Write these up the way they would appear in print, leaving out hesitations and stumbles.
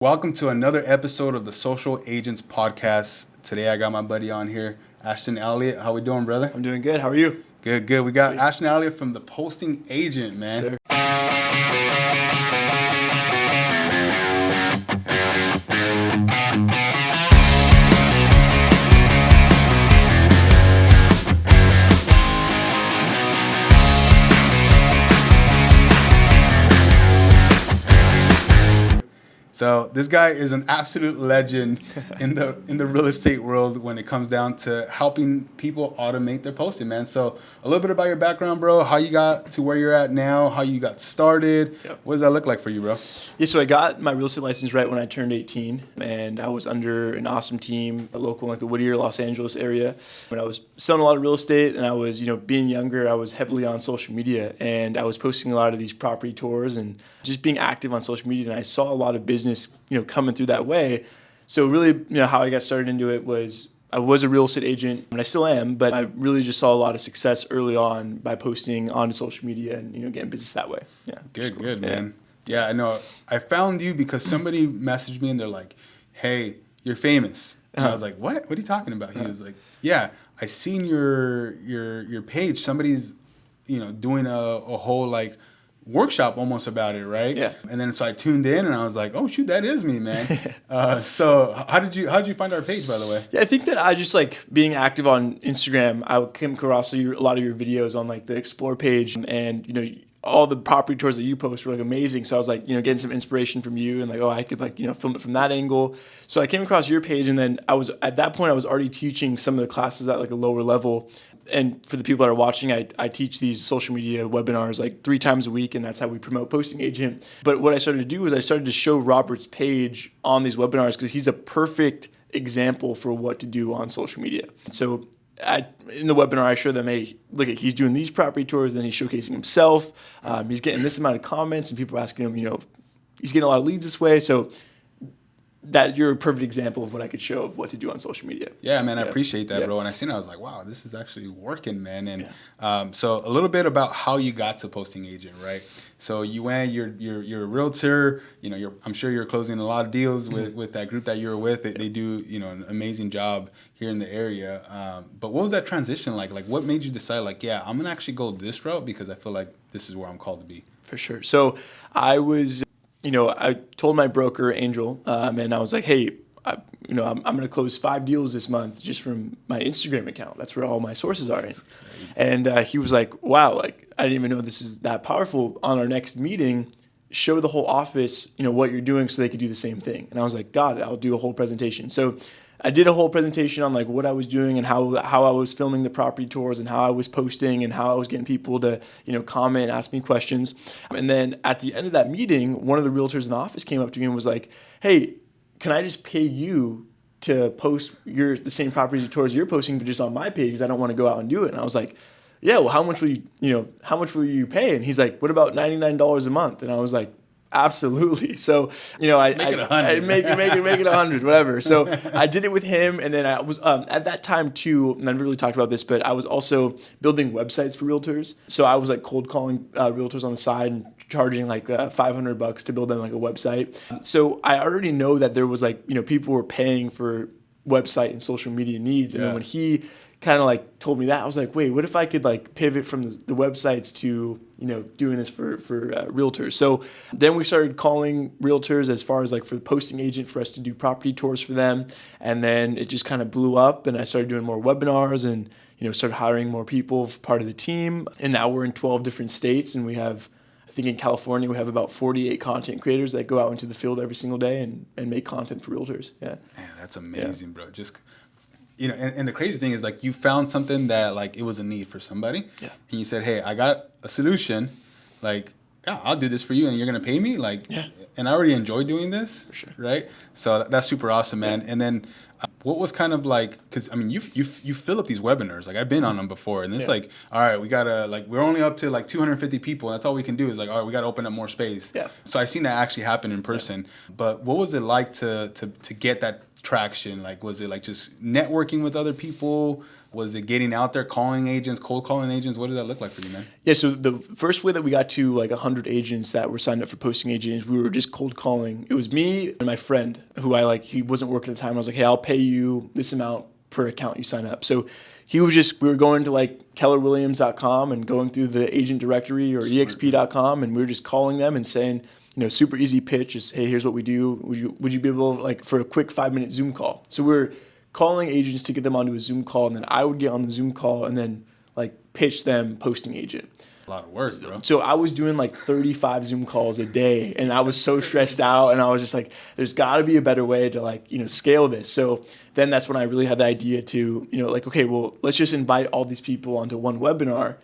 Welcome to another episode of the Social Agents Podcast. Today I got my buddy on here, Ashton, Elliot. How we doing, brother? I'm doing good. How are you? Good. We got Ashton Elliot from the Posting Agent, man. Sir. So this guy is an absolute legend in the real estate world when it comes down to helping people automate their posting, man. So a little bit about your background, bro. How you got to where you're at now? How you got started? Yep. What does that look like for you, bro? Yeah, so I got my real estate license right when I turned 18, and I was under an awesome team, a local in like the Whittier, Los Angeles area. When I was selling a lot of real estate, and I was, being younger, I was heavily on social media, and I was posting a lot of these property tours and just being active on social media. And I saw a lot of business, coming through that way. So really, how I got started into it was I was a real estate agent, and I still am, but I really just saw a lot of success early on by posting on social media and, getting business that way. Yeah. Good, man. Yeah, I know. I found you because somebody messaged me and they're like, hey, you're famous. And I was like, what? What are you talking about? He was like, yeah, I seen your page. Somebody's, doing a whole like workshop almost about it, right? Yeah. And then so I tuned in and I was like, oh shoot, that is me, man. So how did you find our page, by the way? Yeah, I think that I just like being active on Instagram. I came across a lot of your videos on like the Explore page, and all the property tours that you post were like amazing. So I was like, getting some inspiration from you, and like, oh, I could like film it from that angle. So I came across your page, and then at that point I was already teaching some of the classes at like a lower level. And for the people that are watching, I teach these social media webinars like 3 times a week, and that's how we promote Posting Agent. But what I started to do is I started to show Robert's page on these webinars because he's a perfect example for what to do on social media. So in the webinar, I show them, hey, look, he's doing these property tours, then he's showcasing himself. He's getting this amount of comments, and people are asking him, he's getting a lot of leads this way. So that you're a perfect example of what I could show of what to do on social media. Yeah, man, I appreciate that, bro. And I seen it, I was like, wow, this is actually working, man. And so a little bit about how you got to Posting Agent, right? So you went, you're a realtor, I'm sure you're closing a lot of deals with that group that you're with. They do, an amazing job here in the area. But what was that transition like? Like, what made you decide, like, yeah, I'm gonna actually go this route because I feel like this is where I'm called to be? For sure. So I was, I told my broker, Angel, and I was like, hey, I'm going to close 5 deals this month just from my Instagram account. That's where all my sources are in. And he was like, wow, like I didn't even know this is that powerful. On our next meeting, show the whole office, what you're doing so they could do the same thing. And I was like, got it. I'll do a whole presentation. So I did a whole presentation on like what I was doing and how I was filming the property tours and how I was posting and how I was getting people to, comment, ask me questions. And then at the end of that meeting, one of the realtors in the office came up to me and was like, hey, can I just pay you to post the same property tours you're posting, but just on my page because I don't want to go out and do it? And I was like, yeah, well, how much will you pay? And he's like, what about $99 a month? And I was like, absolutely. So, I make it 100, whatever. So I did it with him. And then I was, at that time too, and I never really talked about this, but I was also building websites for realtors. So I was like cold calling realtors on the side and charging like $500 to build them like a website. So I already know that there was like, people were paying for website and social media needs. And then when he kind of like told me that, I was like, wait, what if I could like pivot from the websites to, doing this for realtors? So then we started calling realtors as far as like for the Posting Agent for us to do property tours for them. And then it just kind of blew up, and I started doing more webinars and, started hiring more people for part of the team. And now we're in 12 different states, and we have, I think in California, we have about 48 content creators that go out into the field every single day and make content for realtors. Yeah. Man, that's amazing, bro. Just and the crazy thing is like you found something that like it was a need for somebody, and you said, hey, I got a solution, like, yeah, I'll do this for you and you're gonna pay me, like, and I already enjoy doing this, for sure, right? So that's super awesome, man. And then what was kind of like, because I mean you fill up these webinars, like I've been on them before, and it's like, all right, we gotta, like, we're only up to like 250 people, and that's all we can do is like, all right, we gotta open up more space. So I've seen that actually happen in person. But what was it like to get that traction? Like, was it like just networking with other people? Was it getting out there, calling agents, cold calling agents? What did that look like for you, man? Yeah, so the first way that we got to like 100 agents that were signed up for posting agents, we were just cold calling. It was me and my friend who he wasn't working at the time. I was like, hey, I'll pay you this amount per account you sign up. So we were going to like kellerwilliams.com and going through the agent directory or exp.com, and we were just calling them and saying, super easy pitch is, hey, here's what we do. Would you be able to, like, for a quick 5-minute Zoom call? So we're calling agents to get them onto a Zoom call, and then I would get on the Zoom call and then like pitch them posting agent. A lot of work, bro. So I was doing like 35 Zoom calls a day, and I was so stressed out, and I was just like, there's got to be a better way to like, scale this. So then that's when I really had the idea to, like, okay, well, let's just invite all these people onto one webinar,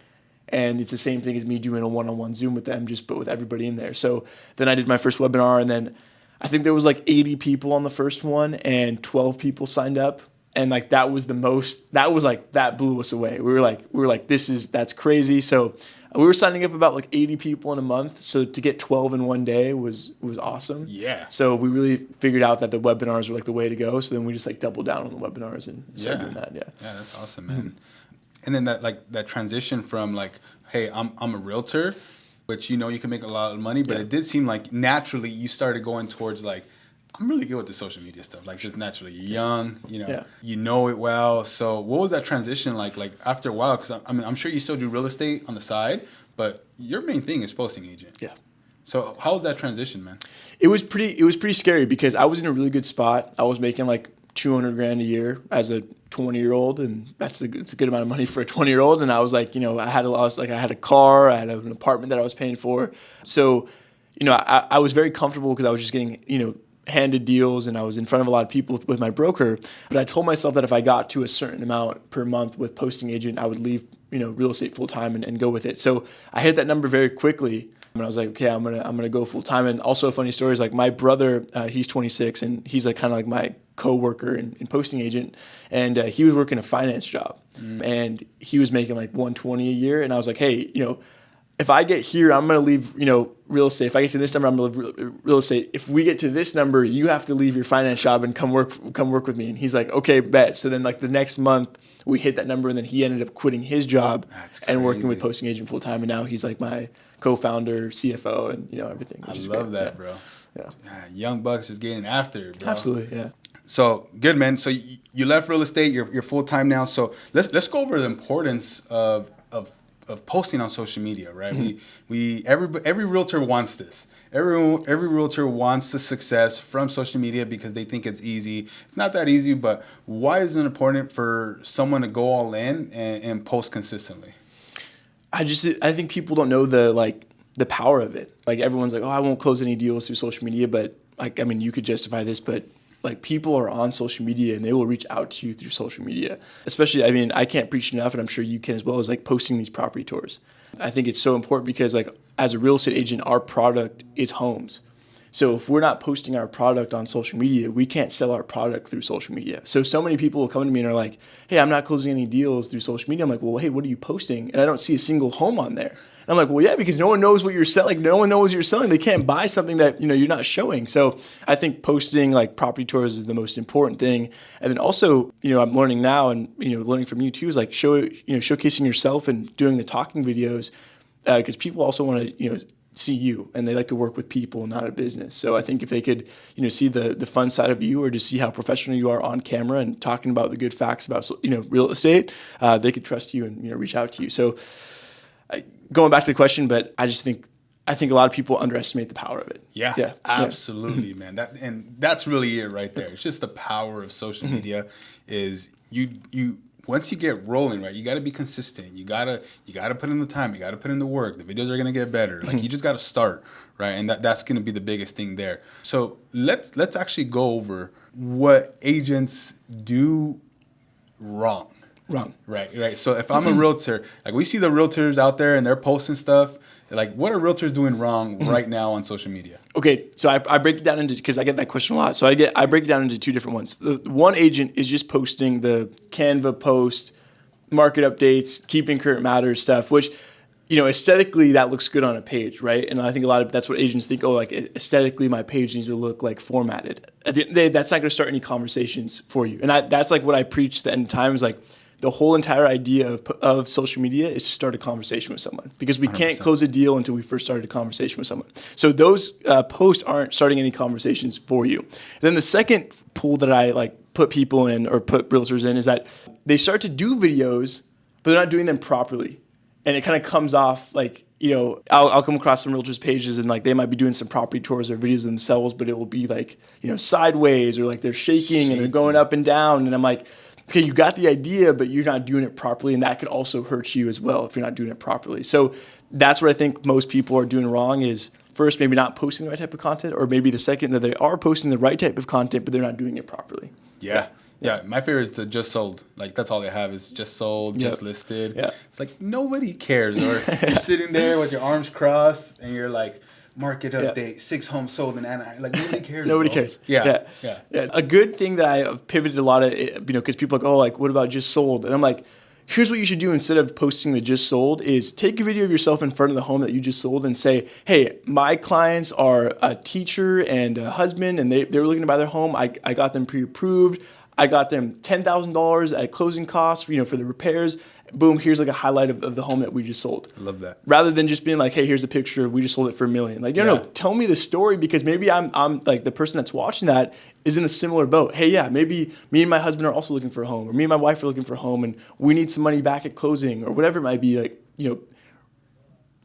and it's the same thing as me doing a one-on-one Zoom with them, but with everybody in there. So then I did my first webinar, and then I think there was like 80 people on the first one, and 12 people signed up. And like that was the most. That blew us away. We were like, that's crazy. So we were signing up about like 80 people in a month. So to get 12 in one day was awesome. Yeah. So we really figured out that the webinars were like the way to go. So then we just like doubled down on the webinars and started doing that. Yeah. Yeah, that's awesome, man. And then that transition from like, hey, I'm a realtor, which you can make a lot of money, but it did seem like naturally you started going towards like, I'm really good with the social media stuff. Like just naturally, you're young, you know it well. So what was that transition like after a while? Because I'm sure you still do real estate on the side, but your main thing is posting agent. Yeah. So how was that transition, man? It was pretty scary because I was in a really good spot. I was making like $200,000 a year as a 20-year-old, and it's a good amount of money for a 20-year-old. And I was like, I had a car, I had an apartment that I was paying for. So, I was very comfortable because I was just getting, handed deals, and I was in front of a lot of people with my broker. But I told myself that if I got to a certain amount per month with posting agent, I would leave, real estate full time and go with it. So I hit that number very quickly, and I was like, okay, I'm gonna go full time. And also a funny story is like my brother, he's 26, and he's like kind of like my co-worker and posting agent, and he was working a finance job, and he was making like 120 a year, and I was like, hey, if I get here, I'm going to leave, real estate. If I get to this number, I'm going to leave real estate. If we get to this number, you have to leave your finance job and come work with me. And he's like, okay, bet. So then like the next month we hit that number, and then he ended up quitting his job and working with posting agent full time. And now he's like my co-founder, CFO, and everything. I love that, bro. Yeah. Young bucks just getting after it, bro. Absolutely, yeah. So good, man. So you left real estate. You're full time now. So let's go over the importance of posting on social media, right? Mm-hmm. Every realtor wants this. Every realtor wants the success from social media because they think it's easy. It's not that easy, but why is it important for someone to go all in and post consistently? I think people don't know the power of it. Like everyone's like, oh, I won't close any deals through social media, but you could justify this, but like people are on social media and they will reach out to you through social media. Especially, I can't preach enough, and I'm sure you can as well, as like posting these property tours. I think it's so important because like as a real estate agent, our product is homes. So if we're not posting our product on social media, we can't sell our product through social media. So many people will come to me and are like, hey, I'm not closing any deals through social media. I'm like, well, hey, what are you posting? And I don't see a single home on there. And I'm like, well, yeah, because no one knows what you're selling. No one knows what you're selling. They can't buy something that you're not showing. So I think posting like property tours is the most important thing. And then also, I'm learning now, and learning from you too, is like showcasing yourself and doing the talking videos, because people also want to see you, and they like to work with people, not a business. So I think if they could see the fun side of you, or just see how professional you are on camera and talking about the good facts about real estate, they could trust you and reach out to you. So going back to the question, but I think a lot of people underestimate the power of it. Yeah, absolutely, man. That's really it right there. It's just the power of social media. Is you once you get rolling, right? You got to be consistent. You gotta put in the time. You got to put in the work. The videos are gonna get better. Like you just got to start, right? And that's gonna be the biggest thing there. So let's actually go over what agents do wrong. Right. So if I'm a realtor, like we see the realtors out there and they're posting stuff, like what are realtors doing wrong right now on social media? Okay, so I break it down into, because I get that question a lot. So I break it down into two different ones. The one agent is just posting the Canva post, market updates, keeping current matters stuff, which aesthetically that looks good on a page, right? And I think that's what agents think. Oh, like aesthetically, my page needs to look like formatted. At the end of the day, that's not going to start any conversations for you. And that's like what I preach at the end of time is like the whole entire idea of social media is to start a conversation with someone because we 100%. Can't close a deal until we first started a conversation with someone. So those posts aren't starting any conversations for you. And then the second pool that I like put people in or put realtors in is that they start to do videos, but they're not doing them properly. And it kind of comes off like, I'll come across some realtors pages and like they might be doing some property tours or videos themselves, but it will be like, sideways or like they're shaking and they're going up and down. And I'm like, okay, you got the idea, but you're not doing it properly. And that could also hurt you as well if you're not doing it properly. So that's what I think most people are doing wrong is first, maybe not posting the right type of content, or maybe the second that they are posting the right type of content, but they're not doing it properly. Yeah, my favorite is the just sold. Like that's all they have is just sold, just listed. Yeah. It's like nobody cares. Or you're sitting there with your arms crossed and you're like, market update, 6 homes sold in Anaheim. Like nobody cares. Nobody cares. Yeah. A good thing that I have pivoted a lot of, because people are like, oh, like what about just sold? And I'm like, here's what you should do instead of posting the just sold is take a video of yourself in front of the home that you just sold and say, hey, my clients are a teacher and a husband and they're looking to buy their home. I got them pre-approved. I got them $10,000 at closing costs, for the repairs. Boom, here's like a highlight of the home that we just sold. I love that. Rather than just being like, hey, here's a picture, we just sold it for $1 million. Like, no, tell me the story because maybe I'm like the person that's watching that is in a similar boat. Hey, yeah, maybe me and my husband are also looking for a home or me and my wife are looking for a home and we need some money back at closing or whatever it might be. Like,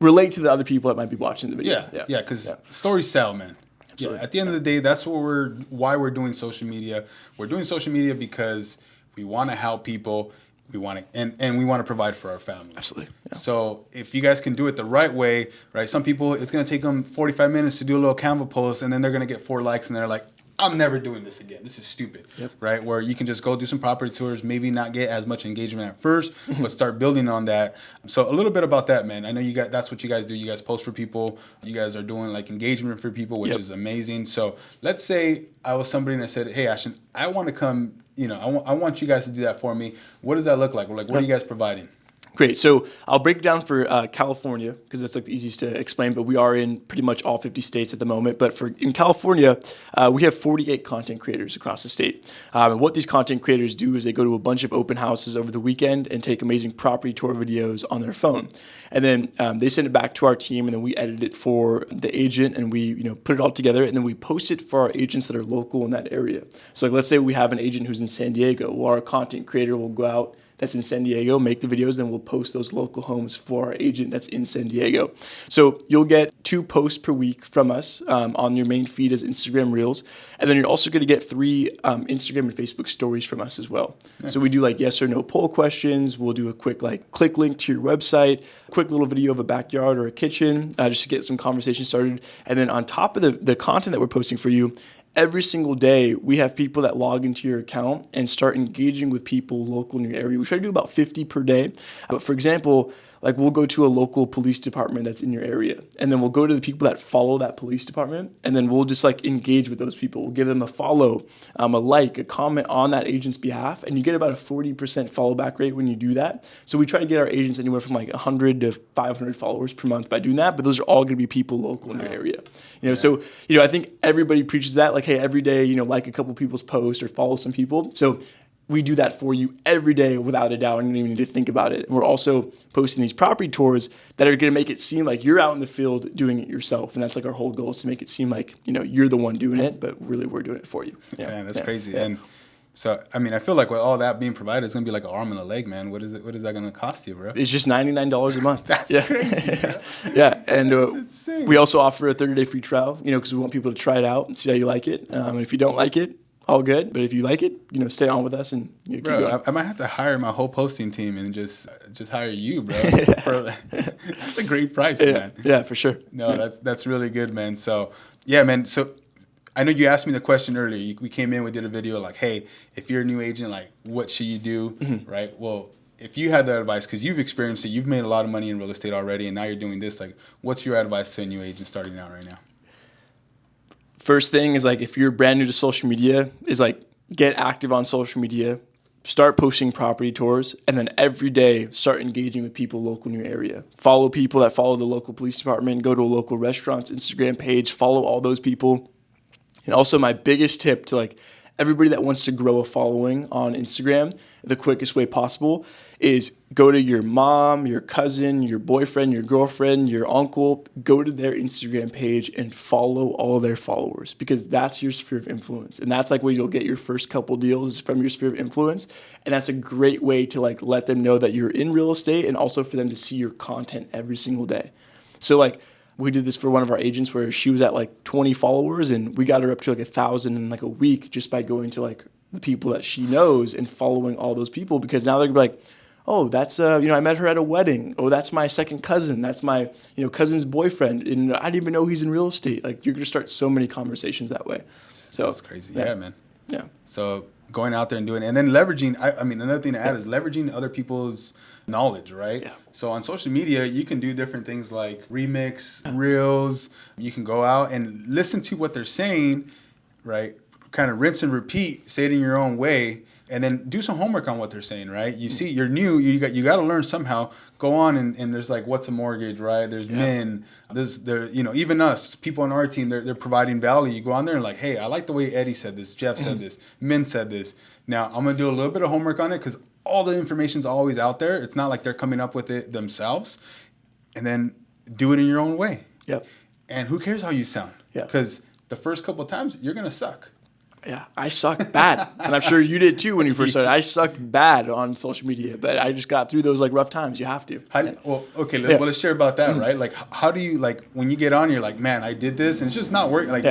relate to the other people that might be watching the video. Yeah, because stories sell, man. Yeah, at the end of the day, that's why we're doing social media. We're doing social media because we want to help people. We want to and we want to provide for our family. Absolutely. Yeah. So if you guys can do it the right way, right? Some people, it's going to take them 45 minutes to do a little Canva post, and then they're going to get 4 likes, and they're like, I'm never doing this again. This is stupid, right? Where you can just go do some property tours, maybe not get as much engagement at first, but start building on that. So a little bit about that, man. I know that's what you guys do. You guys post for people. You guys are doing like engagement for people, which is amazing. So let's say I was somebody and I said, hey, Ashton, I want to come, I want you guys to do that for me. What does that look like? Like, what are you guys providing? Great. So I'll break it down for California because that's like the easiest to explain, but we are in pretty much all 50 states at the moment. But in California, we have 48 content creators across the state. And what these content creators do is they go to a bunch of open houses over the weekend and take amazing property tour videos on their phone. And then they send it back to our team and then we edit it for the agent and we put it all together and then we post it for our agents that are local in that area. So like, let's say we have an agent who's in San Diego. Well, our content creator will go out that's in San Diego, make the videos, then we'll post those local homes for our agent that's in San Diego. So you'll get 2 posts per week from us on your main feed as Instagram Reels. And then you're also going to get 3 Instagram and Facebook stories from us as well. Nice. So we do like yes or no poll questions. We'll do a quick like click link to your website, quick little video of a backyard or a kitchen just to get some conversation started. And then on top of the content that we're posting for you, every single day, we have people that log into your account and start engaging with people local in your area. We try to do about 50 per day. But for example, like we'll go to a local police department that's in your area. And then we'll go to the people that follow that police department. And then we'll just like engage with those people. We'll give them a follow, a like, a comment on that agent's behalf. And you get about a 40% follow back rate when you do that. So we try to get our agents anywhere from like 100 to 500 followers per month by doing that. But those are all going to be people local in your area. So, I think everybody preaches that like, hey, every day, like a couple people's posts or follow some people. So we do that for you every day without a doubt, and you don't even need to think about it. And we're also posting these property tours that are going to make it seem like you're out in the field doing it yourself. And that's like our whole goal is to make it seem like, you're the one doing it, but really we're doing it for you. Man, that's crazy. Yeah. And so, I feel like with all that being provided, it's going to be like an arm and a leg, man. What is that going to cost you, bro? It's just $99 a month. That's crazy, bro. Yeah. And we also offer a 30-day free trial, because we want people to try it out and see how you like it. And if you don't like it, all good. But if you like it, stay on with us and keep going. I might have to hire my whole posting team and just hire you, bro. That's a great price, man. Yeah, for sure. No, that's really good, man. So, yeah, man. So I know you asked me the question earlier. We came in, we did a video like, hey, if you're a new agent, like, what should you do, right? Well, if you had that advice, because you've experienced it, you've made a lot of money in real estate already, and now you're doing this, like, what's your advice to a new agent starting out right now? First thing is like if you're brand new to social media is like get active on social media, start posting property tours, and then every day start engaging with people local in your area. Follow people that follow the local police department, go to a local restaurant's Instagram page, follow all those people. And also my biggest tip to like everybody that wants to grow a following on Instagram, the quickest way possible is go to your mom, your cousin, your boyfriend, your girlfriend, your uncle, go to their Instagram page and follow all their followers, because that's your sphere of influence. And that's like where you'll get your first couple deals is from your sphere of influence. And that's a great way to like let them know that you're in real estate, and also for them to see your content every single day. So like we did this for one of our agents where she was at like 20 followers, and we got her up to like 1,000 in like a week just by going to like the people that she knows and following all those people, because now they're gonna be like, oh, that's, I met her at a wedding. Oh, that's my second cousin. That's my, cousin's boyfriend. And I didn't even know he's in real estate. Like, you're going to start so many conversations that way. So that's crazy. Yeah, man. Yeah. So going out there and doing it. And then leveraging, I mean, another thing to add is leveraging other people's knowledge, right? Yeah. So on social media, you can do different things like remix, reels. You can go out and listen to what they're saying, right? Kind of rinse and repeat, say it in your own way. And then do some homework on what they're saying, right? You see, you're new, you got to learn somehow. Go on and there's like, what's a mortgage, right? There's men, even us, people on our team, they're providing value. You go on there and like, hey, I like the way Eddie said this, Jeff said this, Min said this. Now I'm gonna do a little bit of homework on it, because all the information's always out there. It's not like they're coming up with it themselves. And then do it in your own way. Yep. And who cares how you sound? Yeah. Because the first couple of times you're gonna suck. Yeah, I sucked bad. And I'm sure you did too when you first started. I sucked bad on social media, but I just got through those like rough times. You have to. Let's share about that, right? Like, how do you, like, when you get on, you're like, man, I did this, and it's just not working. Like,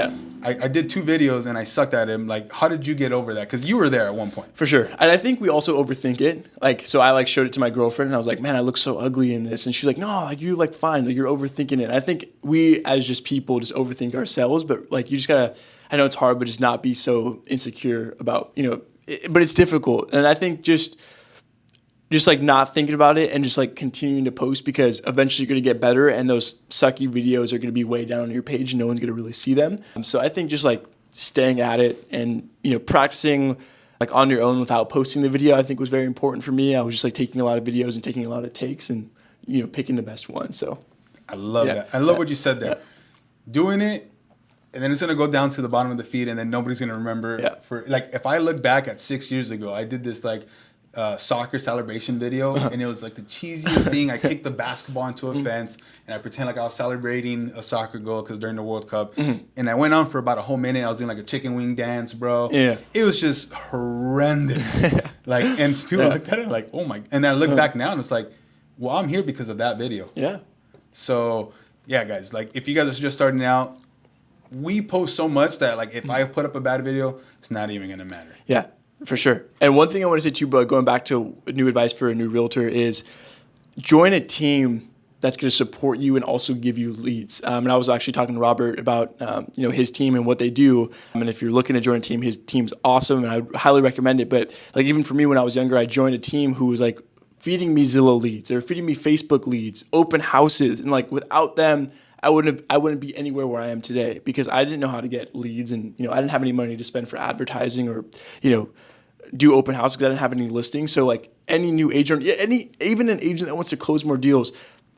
I did 2 videos, and I sucked at them. Like, how did you get over that? Because you were there at one point. For sure. And I think we also overthink it. Like, so I, like, showed it to my girlfriend, and I was like, man, I look so ugly in this. And she's like, no, like, you look fine. Like, you're overthinking it. And I think we, as just people, just overthink ourselves. But, like, you just got to, I know it's hard, but just not be so insecure about, but it's difficult. And I think just like not thinking about it and just like continuing to post, because eventually you're going to get better, and those sucky videos are going to be way down on your page and no one's going to really see them. So I think just like staying at it and, practicing like on your own without posting the video, I think was very important for me. I was just like taking a lot of videos and taking a lot of takes and, picking the best one. So I love that. I love what you said there. Doing it. And then it's going to go down to the bottom of the feed, and then nobody's going to remember. Yeah. For like, if I look back at 6 years ago, I did this like soccer celebration video, and it was like the cheesiest thing. I kicked the basketball into a fence, and I pretend like I was celebrating a soccer goal because during the World Cup. And I went on for about a whole minute. I was doing like a chicken wing dance, bro. Yeah. It was just horrendous. Like, and people looked at it like, oh my. And then I look back now, and it's like, well, I'm here because of that video. Yeah. So yeah, guys, like if you guys are just starting out, we post so much that, like, if I put up a bad video, it's not even going to matter. Yeah, for sure. And one thing I want to say too, but going back to new advice for a new realtor, is join a team that's going to support you and also give you leads. And I was actually talking to Robert about, his team and what they do. And if you're looking to join a team, his team's awesome, and I highly recommend it. But like, even for me, when I was younger, I joined a team who was like feeding me Zillow leads. They were feeding me Facebook leads, open houses. And like, without them, I wouldn't be anywhere where I am today, because I didn't know how to get leads, and I didn't have any money to spend for advertising or do open houses, because I didn't have any listings. So like any new agent, even an agent that wants to close more deals,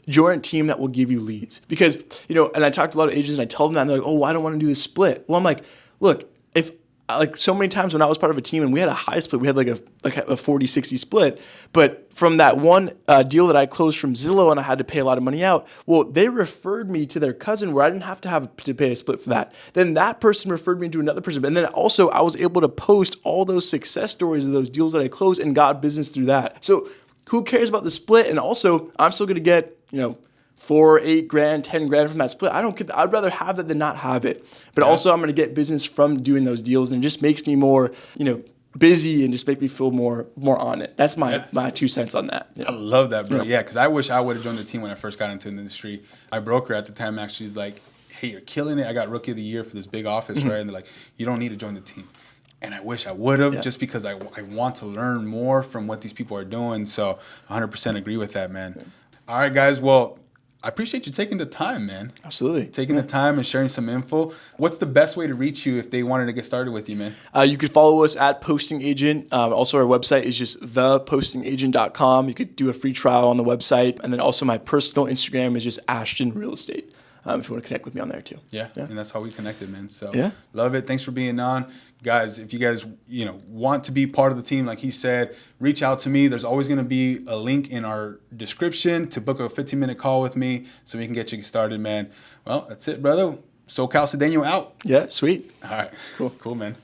join a team that will give you leads. Because and I talk to a lot of agents and I tell them that, and they're like, oh, I don't want to do this split. Well, I'm like, look, if like so many times when I was part of a team and we had a high split, we had like a 40-60 split. But from that one deal that I closed from Zillow and I had to pay a lot of money out, well, they referred me to their cousin where I didn't have to pay a split for that. Then that person referred me to another person. And then also I was able to post all those success stories of those deals that I closed and got business through that. So who cares about the split? And also I'm still going to get, $4, $8 grand, $10 grand from that split. I don't get that. I'd rather have that than not have it. But also I'm going to get business from doing those deals, and it just makes me more, busy, and just make me feel more on it. That's my 2 cents on that. I love that, bro. Yeah, because I wish I would have joined the team when I first got into the industry. My broker at the time actually is like, hey, you're killing it. I got Rookie of the Year for this big office, right? And they're like, you don't need to join the team. And I wish I would have, just because I want to learn more from what these people are doing. So 100% agree with that, man. All right, guys. Well, I appreciate you taking the time, man. Absolutely. Taking the time and sharing some info. What's the best way to reach you if they wanted to get started with you, man? You could follow us at Posting Agent. Also, our website is just thepostingagent.com. You could do a free trial on the website. And then also my personal Instagram is just Ashton Real Estate. If you want to connect with me on there too. Yeah, and that's how we connected, man. So love it. Thanks for being on. Guys, if you guys, want to be part of the team, like he said, reach out to me. There's always going to be a link in our description to book a 15-minute call with me so we can get you started, man. Well, that's it, brother. SoCal Cedeno out. Yeah, sweet. All right. Cool, man.